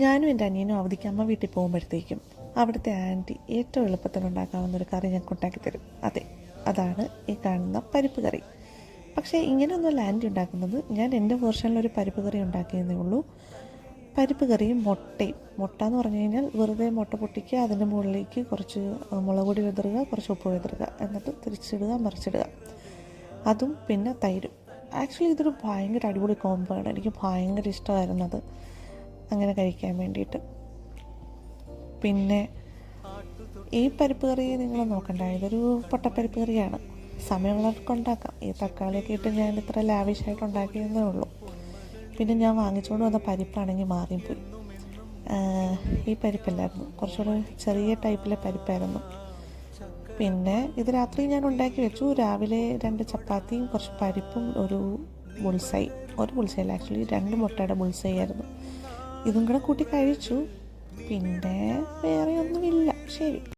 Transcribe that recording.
ഞാനും എൻ്റെ അനിയനും അവധിക്ക് അമ്മ വീട്ടിൽ പോകുമ്പോഴത്തേക്കും അവിടുത്തെ ആൻറ്റി ഏറ്റവും എളുപ്പത്തിൽ ഉണ്ടാക്കാവുന്നൊരു കറി ഞങ്ങൾക്ക് ഉണ്ടാക്കി തരും. അതെ, അതാണ് ഈ കാണുന്ന പരിപ്പ് കറി. പക്ഷേ ഇങ്ങനെയൊന്നുമല്ല ആൻറ്റി ഉണ്ടാക്കുന്നത്. ഞാൻ എൻ്റെ വേർഷനിലൊരു പരിപ്പ് കറി ഉണ്ടാക്കിയതേ ഉള്ളൂ. പരിപ്പ് കറിയും മുട്ടയും. മുട്ട എന്ന് പറഞ്ഞു കഴിഞ്ഞാൽ വെറുതെ മുട്ട പൊട്ടിക്കുക, അതിൻ്റെ മുകളിലേക്ക് കുറച്ച് മുളക് പൊടി വിതറുക, കുറച്ച് ഉപ്പ് വിതറുക, എന്നിട്ട് തിരിച്ചിടുക, മറിച്ചിടുക. അതും പിന്നെ തൈരും. ആക്ച്വലി ഇതൊരു ഭയങ്കര അടിപൊളി കോംബോ ആണ്. എനിക്ക് ഭയങ്കര ഇഷ്ടമായിരുന്നത് അങ്ങനെ കഴിക്കാൻ വേണ്ടിയിട്ട്. പിന്നെ ഈ പരിപ്പ് കറി നിങ്ങൾ നോക്കണ്ട, ഇതൊരു പൊട്ടപ്പരിപ്പ് കറിയാണ്. സമയമുള്ളവർക്ക് ഉണ്ടാക്കാം. ഈ തക്കാളിയൊക്കെ ഇട്ട് ഞാൻ ഇത്ര ലാവിഷായിട്ട് ഉണ്ടാക്കിയതേ ഉള്ളൂ. പിന്നെ ഞാൻ വാങ്ങിച്ചുകൊണ്ട് വന്ന പരിപ്പാണെങ്കിൽ മാറിപ്പോയി. ഈ പരിപ്പല്ലായിരുന്നു, കുറച്ചുകൂടെ ചെറിയ ടൈപ്പിലെ പരിപ്പായിരുന്നു. പിന്നെ ഇത് രാത്രി ഞാൻ ഉണ്ടാക്കി വെച്ചു. രാവിലെ 2 ചപ്പാത്തിയും കുറച്ച് പരിപ്പും ഒരു ബുൾസൈല്ല, ആക്ച്വലി 2 മുട്ടയുടെ ബുൾസൈ ആയിരുന്നു. ഇതും കൂടെ കൂട്ടി കഴിച്ചു. പിന്നെ വേറെ ഒന്നുമില്ല. ശരി.